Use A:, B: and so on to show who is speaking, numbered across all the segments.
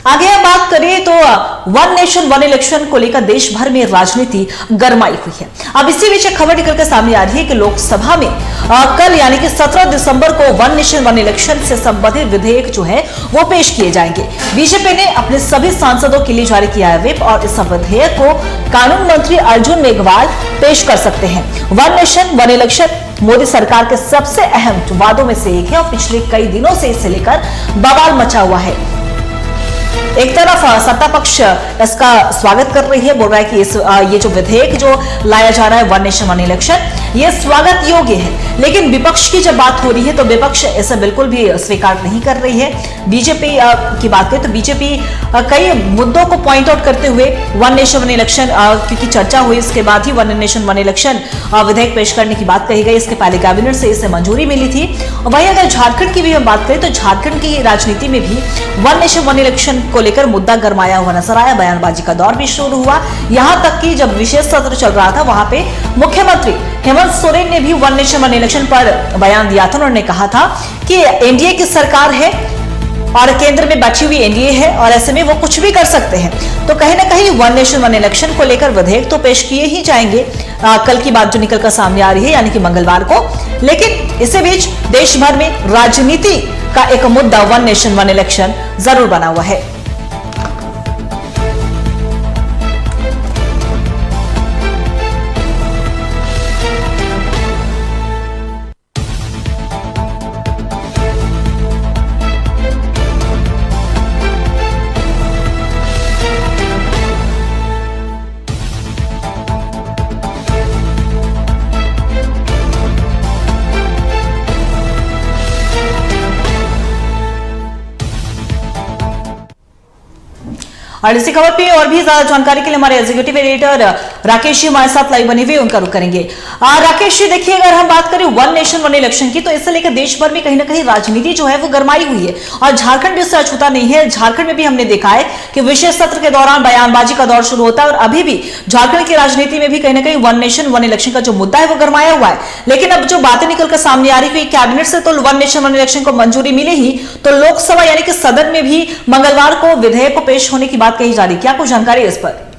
A: आगे हम बात करें तो वन नेशन वन इलेक्शन को लेकर देश भर में राजनीति गरमाई हुई है। अब इसी बीच एक खबर निकलकर सामने आ रही है कि लोकसभा में कल यानी कि 17 दिसंबर को वन नेशन वन इलेक्शन से संबंधित विधेयक जो है वो पेश किए जाएंगे। बीजेपी ने अपने सभी सांसदों के लिए जारी किया है व्हिप और इस विधेयक को कानून मंत्री अर्जुन मेघवाल पेश कर सकते हैं। One nation one election Modi सरकार के सबसे अहम वादों में से एक है और पिछले कई दिनों से इसे लेकर बवाल मचा हुआ है। एक तरफ सत्ता पक्ष इसका स्वागत कर रही है, बोल रहा है कि ये जो विधेयक जो लाया जा रहा है वन नेशन वन इलेक्शन ये स्वागत योग्य है, लेकिन विपक्ष की जब बात हो रही है तो विपक्ष इसे बिल्कुल भी स्वीकार नहीं कर रही है। बीजेपी की बात करें तो बीजेपी कई मुद्दों को पॉइंट आउट करते हुए वन नेशन वन इलेक्शन क्योंकि चर्चा हुई इसके बाद ही वन नेशन वन इलेक्शन विधेयक पेश करने की बात कही गई। इसके पहले कैबिनेट से इसे मंजूरी मिली थी। वहीं अगर झारखंड की भी हम बात करें तो झारखंड की राजनीति में भी वन नेशन वन इलेक्शन को लेकर मुद्दा गरमाया हुआ नजर आया। बयानबाजी का दौर भी शुरू हुआ, यहां तक कि जब विशेष सत्र चल रहा था वहां पे मुख्यमंत्री हेमंत सोरेन ने भी वन नेशन वन इलेक्शन पर बयान दिया था। उन्होंने कहा था कि एनडीए की सरकार है और केंद्र में बैठी हुई एनडीए है और ऐसे में वो कुछ भी कर सकते हैं। तो कहीं ना कहीं वन नेशन वन इलेक्शन को लेकर विधेयक तो पेश किए ही जाएंगे। कल की बात जो निकलकर सामने आ रही है यानी कि मंगलवार को, लेकिन इसी बीच देश भर में राजनीति का एक मुद्दा वन नेशन वन इलेक्शन जरूर बना हुआ है। और इसी खबर पे और भी ज्यादा जानकारी के लिए हमारे एग्जीक्यूटिव एडिटर राकेश जी हमारे साथ लाइव बने हुए उनका रुख करेंगे। राकेश जी देखिए, अगर हम बात करें वन नेशन वन इलेक्शन की तो इससे लेकर देश भर में कहीं ना कहीं राजनीति जो है वो गरमाई हुई है और झारखंड भी इससे अछूता नहीं है। झारखंड में भी हमने देखा है कि विशेष सत्र के दौरान बयानबाजी का दौर शुरू होता है और अभी भी झारखंड की राजनीति में भी कहीं ना कहीं वन नेशन वन इलेक्शन का जो मुद्दा है वो गरमाया हुआ है। लेकिन अब जो बातें निकलकर सामने आ रही है कैबिनेट से तो वन नेशन वन इलेक्शन को मंजूरी मिले ही तो लोकसभा यानी कि सदन में भी मंगलवार को विधेयक को पेश होने की बात कही जा रही है। क्या कुछ जानकारी इस पर?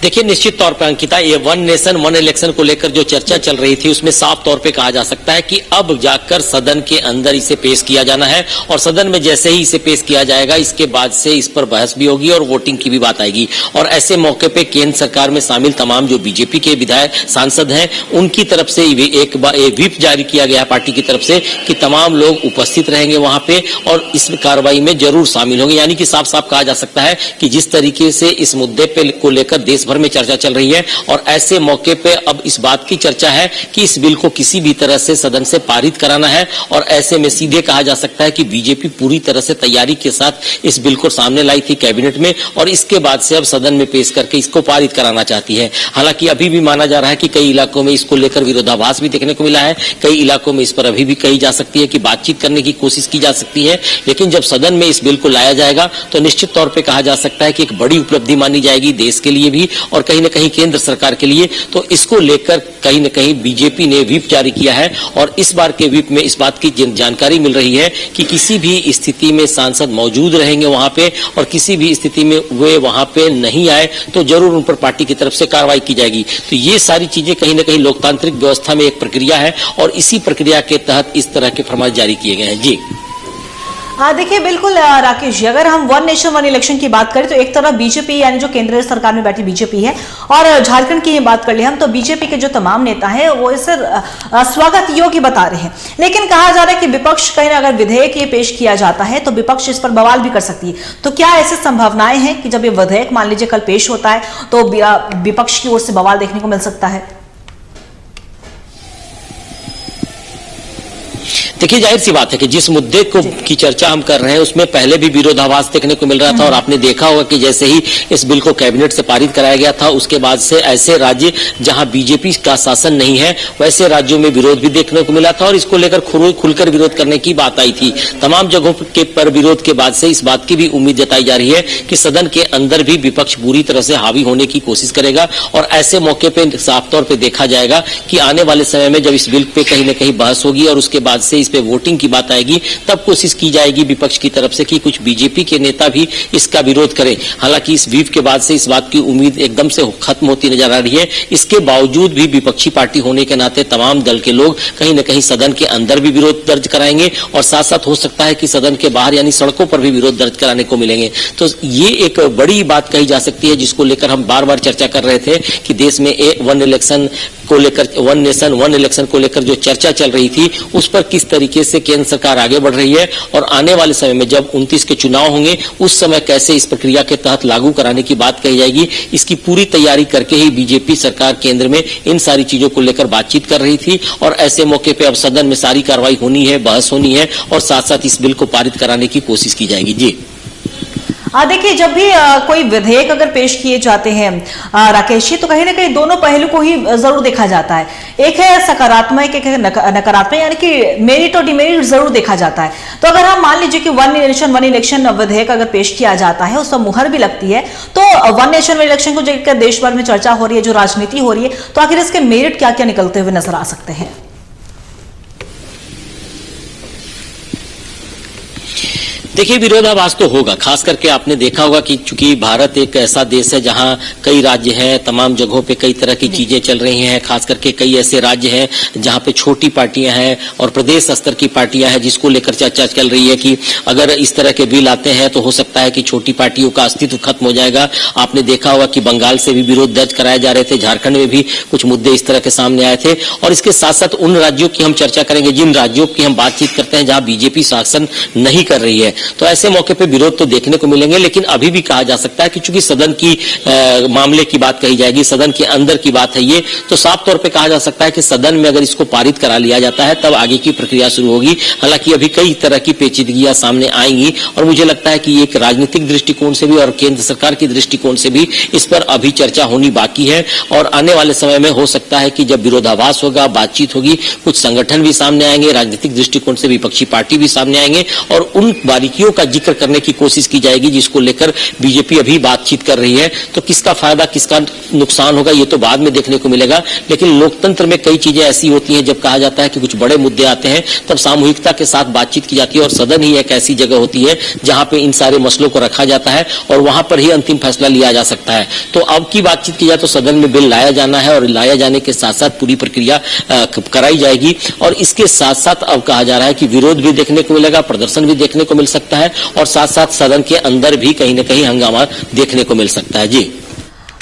B: देखिए, निश्चित तौर पर अंकिता, ये वन नेशन वन इलेक्शन को लेकर जो चर्चा चल रही थी उसमें साफ तौर पे कहा जा सकता है कि अब जाकर सदन के अंदर इसे पेश किया जाना है और सदन में जैसे ही इसे पेश किया जाएगा इसके बाद से इस पर बहस भी होगी और वोटिंग की भी बात आएगी। और ऐसे मौके पे केंद्र सरकार में शामिल तमाम जो बीजेपी के विधायक सांसद हैं उनकी तरफ से एक व्हिप जारी किया गया पार्टी की तरफ से कि तमाम लोग उपस्थित रहेंगे वहां पे और इस कार्रवाई में जरूर शामिल होंगे। यानी कि साफ साफ कहा जा सकता है कि जिस तरीके से इस मुद्दे पे को लेकर देश में चर्चा चल रही है और ऐसे मौके पे अब इस बात की चर्चा है कि इस बिल को किसी भी तरह से सदन से पारित कराना है और ऐसे में सीधे कहा जा सकता है कि बीजेपी पूरी तरह से तैयारी के साथ इस बिल को सामने लाई थी कैबिनेट में और इसके बाद से अब सदन में पेश करके इसको पारित कराना चाहती है। हालांकि अभी भी माना जा रहा है कि कई इलाकों में इसको लेकर विरोधाभास भी देखने को मिला है, कई इलाकों में इस पर अभी भी कही जा सकती है कि बातचीत करने की कोशिश की जा सकती है, लेकिन जब सदन में इस बिल को लाया जाएगा तो निश्चित तौर पर कहा जा सकता है कि एक बड़ी उपलब्धि मानी जाएगी देश के लिए भी और कहीं न कहीं केंद्र सरकार के लिए। तो इसको लेकर कहीं न कहीं बीजेपी ने व्हिप जारी किया है और इस बार के व्हिप में इस बात की जानकारी मिल रही है कि किसी भी स्थिति में सांसद मौजूद रहेंगे वहां पे और किसी भी स्थिति में वे वहां पे नहीं आए तो जरूर उन पर पार्टी की तरफ से कार्रवाई की जाएगी। तो ये सारी चीजें कहीं न कहीं लोकतांत्रिक व्यवस्था में एक प्रक्रिया है और इसी प्रक्रिया के तहत इस तरह के फरमान जारी किए गए हैं। जी
A: देखिए, बिल्कुल राकेश जी, अगर हम वन नेशन वन इलेक्शन की बात करें तो एक तरफ बीजेपी यानी जो केंद्रीय सरकार में बैठी बीजेपी है और झारखंड की बात कर ले हम तो बीजेपी के जो तमाम नेता हैं वो इसे स्वागत योग्य बता रहे हैं। लेकिन कहा जा रहा है कि विपक्ष कहीं अगर विधेयक ये पेश किया जाता है तो विपक्ष इस पर बवाल भी कर सकती है। तो क्या ऐसी संभावनाएं हैं कि जब ये विधेयक मान लीजिए कल पेश होता है तो विपक्ष की ओर से बवाल देखने को मिल सकता है?
B: देखिए, जाहिर सी बात है कि जिस मुद्दे की चर्चा हम कर रहे हैं उसमें पहले भी विरोधाभास देखने को मिल रहा था और आपने देखा होगा कि जैसे ही इस बिल को कैबिनेट से पारित कराया गया था उसके बाद से ऐसे राज्य जहां बीजेपी का शासन नहीं है वैसे राज्यों में विरोध भी देखने को मिला था और इसको लेकर खुलकर विरोध करने की बात आई थी। तमाम जगहों के पर विरोध के बाद से इस बात की भी उम्मीद जताई जा रही है कि सदन के अंदर भी विपक्ष पूरी तरह से हावी होने की कोशिश करेगा और ऐसे मौके पर साफ तौर पर देखा जाएगा कि आने वाले समय में जब इस बिल पे कहीं न कहीं बहस होगी और उसके बाद से इस पे वोटिंग की बात आएगी तब कोशिश की जाएगी विपक्ष की तरफ से कि कुछ बीजेपी के नेता भी इसका विरोध करें। हालांकि इस व्हीप के बाद से इस बात की उम्मीद एकदम से खत्म होती नजर आ रही है। इसके बावजूद भी विपक्षी पार्टी होने के नाते तमाम दल के लोग कहीं न कहीं सदन के अंदर भी विरोध दर्ज कराएंगे और साथ साथ हो सकता है कि सदन के बाहर यानी सड़कों पर भी विरोध दर्ज कराने को मिलेंगे। तो ये एक बड़ी बात कही जा सकती है जिसको लेकर हम बार बार चर्चा कर रहे थे कि देश में वन इलेक्शन को लेकर, वन नेशन वन इलेक्शन को लेकर जो चर्चा चल रही थी उस पर किस तरीके से केंद्र सरकार आगे बढ़ रही है और आने वाले समय में जब 29 के चुनाव होंगे उस समय कैसे इस प्रक्रिया के तहत लागू कराने की बात कही जाएगी। इसकी पूरी तैयारी करके ही बीजेपी सरकार केंद्र में इन सारी चीजों को लेकर बातचीत कर रही थी और ऐसे मौके पे अब सदन में सारी कार्रवाई होनी है, बहस होनी है और साथ साथ इस बिल को पारित कराने की कोशिश की जाएगी। जी
A: देखिए, जब भी कोई विधेयक अगर पेश किए जाते हैं राकेश जी, तो कहीं ना कहीं दोनों पहलू को ही जरूर देखा जाता है। एक है सकारात्मक, एक है नकारात्मक, यानी कि मेरिट और डिमेरिट जरूर देखा जाता है। तो अगर हम मान लीजिए कि वन नेशन वन इलेक्शन विधेयक अगर पेश किया जाता है, उस पर मुहर भी लगती है, तो वन नेशन वन इलेक्शन को लेकर देश भर में चर्चा हो रही है, जो राजनीति हो रही है, तो आखिर इसके मेरिट क्या क्या निकलते हुए नजर आ सकते हैं?
B: देखिए, विरोधाभास तो होगा। खास करके आपने देखा होगा कि चूंकि भारत एक ऐसा देश है जहां कई राज्य हैं, तमाम जगहों पे कई तरह की चीजें चल रही हैं। खास करके कई ऐसे राज्य हैं जहां पे छोटी पार्टियां हैं और प्रदेश स्तर की पार्टियां हैं जिसको लेकर चर्चा चल रही है कि अगर इस तरह के बिल आते हैं तो हो सकता है कि छोटी पार्टियों का अस्तित्व खत्म हो जाएगा। आपने देखा होगा कि बंगाल से भी विरोध दर्ज कराए जा रहे थे, झारखंड में भी कुछ मुद्दे इस तरह के सामने आए थे। और इसके साथ साथ उन राज्यों की हम चर्चा करेंगे जिन राज्यों की हम बातचीत करते हैं जहां बीजेपी शासन नहीं कर रही है, तो ऐसे मौके पे विरोध तो देखने को मिलेंगे। लेकिन अभी भी कहा जा सकता है कि चूंकि सदन की मामले की बात कही जाएगी, सदन के अंदर की बात है ये, तो साफ तौर पे कहा जा सकता है कि सदन में अगर इसको पारित करा लिया जाता है तब आगे की प्रक्रिया शुरू होगी। हालांकि अभी कई तरह की पेचीदगियां सामने आएंगी और मुझे लगता है कि एक राजनीतिक दृष्टिकोण से भी और केंद्र सरकार की दृष्टिकोण से भी इस पर अभी चर्चा होनी बाकी है। और आने वाले समय में हो सकता है कि जब विरोधाभास होगा, बातचीत होगी, कुछ संगठन भी सामने आएंगे, राजनीतिक दृष्टिकोण से विपक्षी पार्टी भी सामने आएंगे और उन बारीकियों का जिक्र करने की कोशिश की जाएगी जिसको लेकर बीजेपी अभी बातचीत कर रही है। तो किसका फायदा किसका नुकसान होगा ये तो बाद में देखने को मिलेगा। लेकिन लोकतंत्र में कई चीजें ऐसी होती हैं, जब कहा जाता है कि कुछ बड़े मुद्दे आते हैं तब सामूहिकता के साथ बातचीत की जाती है और सदन ही एक ऐसी जगह होती है जहां पे इन सारे मसलों को रखा जाता है और वहां पर ही अंतिम फैसला लिया जा सकता है। तो अब की बातचीत की जाए तो सदन में बिल लाया जाना है और लाया जाने के साथ साथ पूरी प्रक्रिया कराई जाएगी। और इसके साथ साथ अब कहा जा रहा है कि विरोध भी देखने को मिलेगा, प्रदर्शन भी देखने को मिल सकता है और साथ साथ सदन के अंदर भी कहीं न कहीं हंगामा देखने को मिल सकता है। जी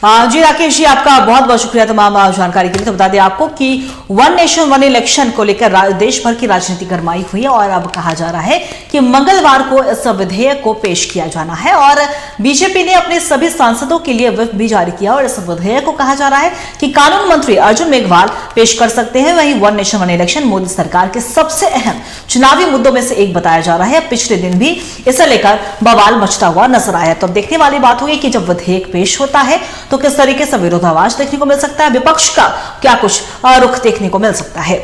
A: जी राकेश जी, आपका बहुत बहुत शुक्रिया तमाम जानकारी के लिए। तो बता दें आपको कि वन नेशन वन इलेक्शन को लेकर देश भर की राजनीति गरमाई हुई है और अब कहा जा रहा है कि मंगलवार को इस विधेयक को पेश किया जाना है और बीजेपी ने अपने सभी सांसदों के लिए व्हिप भी जारी किया और इस विधेयक को कहा जा रहा है कि कानून मंत्री अर्जुन मेघवाल पेश कर सकते हैं। वहीं one nation one election Modi सरकार के सबसे अहम चुनावी मुद्दों में से एक बताया जा रहा है। पिछले दिन भी इसे लेकर बवाल मचता हुआ नजर आया। तो अब देखने वाली बात होगी कि जब विधेयक पेश होता है तो किस तरीके से विरोधाभास देखने को मिल सकता है, विपक्ष का क्या कुछ रुख देखने को मिल सकता है।